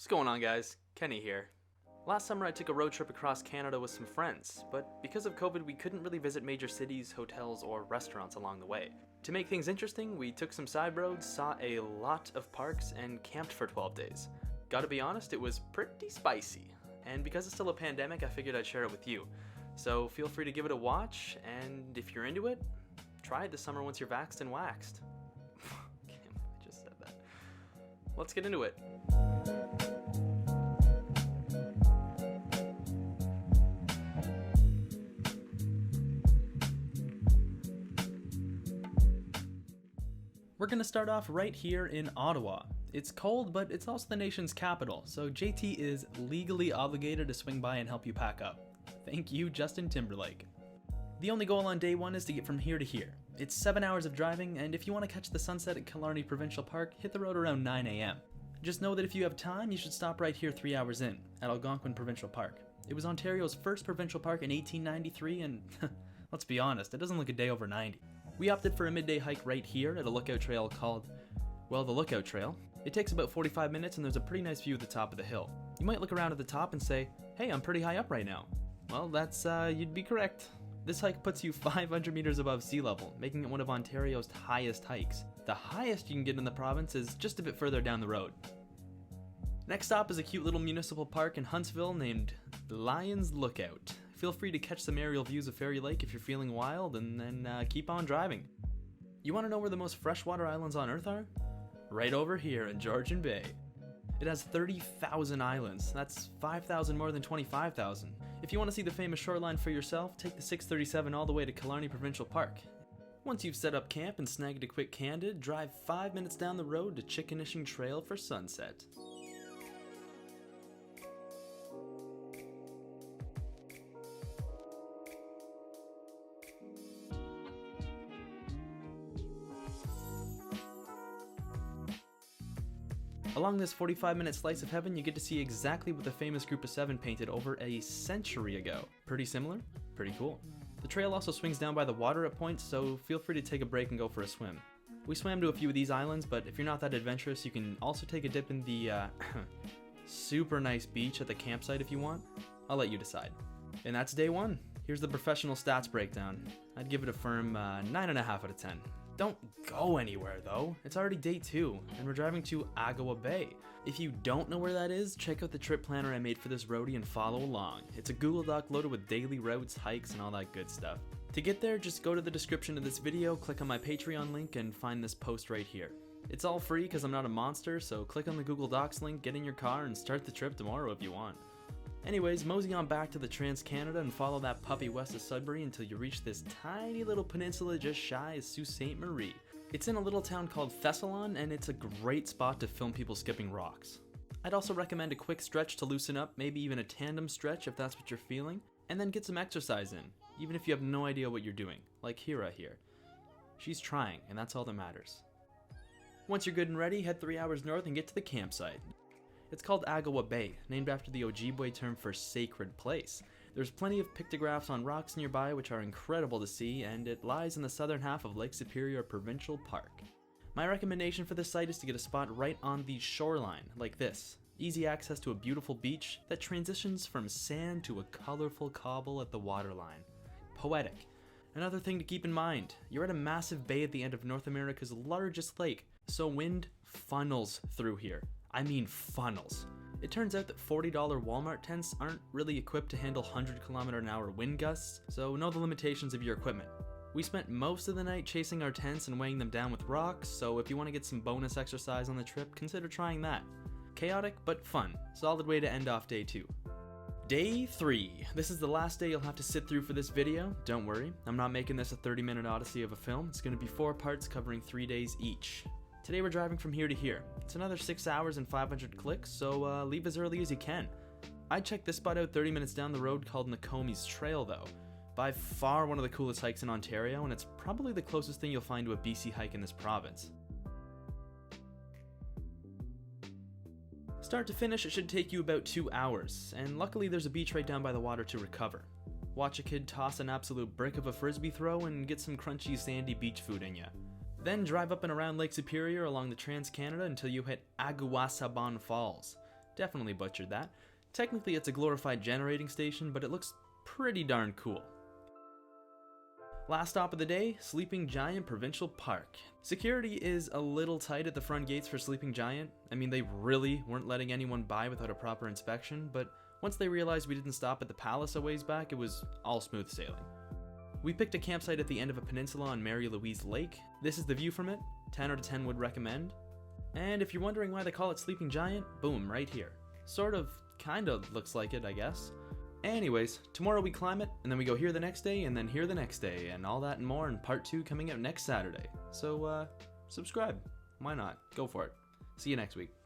What's going on, guys? Kenny here. Last summer I took a road trip across Canada with some friends, but because of COVID we couldn't really visit major cities, hotels, or restaurants along the way. To make things interesting, we took some side roads, saw a lot of parks, and camped for 12 days. Gotta be honest, it was pretty spicy. And because it's still a pandemic, I figured I'd share it with you. So feel free to give it a watch, and if you're into it, try it this summer once you're vaxxed and waxed. I just said that. Let's get into it. We're gonna start off right here in Ottawa. It's cold, but it's also the nation's capital, so JT is legally obligated to swing by and help you pack up. Thank you, Justin Timberlake. The only goal on day one is to get from here to here. It's 7 hours of driving, and if you want to catch the sunset at Killarney Provincial Park, hit the road around 9 a.m. Just know that if you have time, you should stop right here 3 hours in, at Algonquin Provincial Park. It was Ontario's first provincial park in 1893, and let's be honest, it doesn't look a day over 90. We opted for a midday hike right here at a lookout trail called, well, the Lookout Trail. It takes about 45 minutes and there's a pretty nice view at the top of the hill. You might look around at the top and say, hey, I'm pretty high up right now. Well, you'd be correct. This hike puts you 500 meters above sea level, making it one of Ontario's highest hikes. The highest you can get in the province is just a bit further down the road. Next stop is a cute little municipal park in Huntsville named Lions Lookout. Feel free to catch some aerial views of Fairy Lake if you're feeling wild, and then keep on driving. You want to know where the most freshwater islands on Earth are? Right over here in Georgian Bay. It has 30,000 islands. That's 5,000 more than 25,000. If you want to see the famous shoreline for yourself, take the 637 all the way to Killarney Provincial Park. Once you've set up camp and snagged a quick Candid, drive 5 minutes down the road to Chickanishing Trail for sunset. Along this 45-minute slice of heaven, you get to see exactly what the famous Group of Seven painted over a century ago. Pretty similar? Pretty cool. The trail also swings down by the water at points, so feel free to take a break and go for a swim. We swam to a few of these islands, but if you're not that adventurous, you can also take a dip in the super nice beach at the campsite if you want. I'll let you decide. And that's day one. Here's the professional stats breakdown. I'd give it a firm 9.5 out of 10. Don't go anywhere though, it's already day 2, and we're driving to Agua Bay. If you don't know where that is, check out the trip planner I made for this roadie and follow along. It's a Google Doc loaded with daily routes, hikes, and all that good stuff. To get there, just go to the description of this video, click on my Patreon link, and find this post right here. It's all free because I'm not a monster, so click on the Google Docs link, get in your car, and start the trip tomorrow if you want. Anyways, mosey on back to the Trans-Canada and follow that puppy west of Sudbury until you reach this tiny little peninsula just shy of Sault Ste. Marie. It's in a little town called Thessalon, and it's a great spot to film people skipping rocks. I'd also recommend a quick stretch to loosen up, maybe even a tandem stretch if that's what you're feeling, and then get some exercise in, even if you have no idea what you're doing, like Hira here. She's trying, and that's all that matters. Once you're good and ready, head 3 hours north and get to the campsite. It's called Agua Bay, named after the Ojibwe term for sacred place. There's plenty of pictographs on rocks nearby which are incredible to see, and it lies in the southern half of Lake Superior Provincial Park. My recommendation for this site is to get a spot right on the shoreline, like this. Easy access to a beautiful beach that transitions from sand to a colorful cobble at the waterline. Poetic. Another thing to keep in mind, you're at a massive bay at the end of North America's largest lake, so wind funnels through here. I mean funnels. It turns out that $40 Walmart tents aren't really equipped to handle 100km/h wind gusts, so know the limitations of your equipment. We spent most of the night chasing our tents and weighing them down with rocks, so if you want to get some bonus exercise on the trip, consider trying that. Chaotic, but fun. Solid way to end off day 2. Day 3. This is the last day you'll have to sit through for this video. Don't worry, I'm not making this a 30-minute odyssey of a film. It's going to be 4 parts covering 3 days each. Today we're driving from here to here. It's another 6 hours and 500 clicks, so leave as early as you can. I checked this spot out 30 minutes down the road called Nokomis Trail though. By far one of the coolest hikes in Ontario, and it's probably the closest thing you'll find to a BC hike in this province. Start to finish, it should take you about 2 hours, and luckily there's a beach right down by the water to recover. Watch a kid toss an absolute brick of a frisbee throw and get some crunchy sandy beach food in ya. Then drive up and around Lake Superior along the Trans-Canada until you hit Aguasaban Falls. Definitely butchered that. Technically it's a glorified generating station, but it looks pretty darn cool. Last stop of the day, Sleeping Giant Provincial Park. Security is a little tight at the front gates for Sleeping Giant. I mean, they really weren't letting anyone by without a proper inspection, but once they realized we didn't stop at the palace a ways back, it was all smooth sailing. We picked a campsite at the end of a peninsula on Mary Louise Lake. This is the view from it. 10 out of 10 would recommend. And if you're wondering why they call it Sleeping Giant, boom, right here. Sort of, kind of looks like it, I guess. Anyways, tomorrow we climb it, and then we go here the next day, and then here the next day, and all that and more in part 2 coming out next Saturday. So, subscribe. Why not? Go for it. See you next week.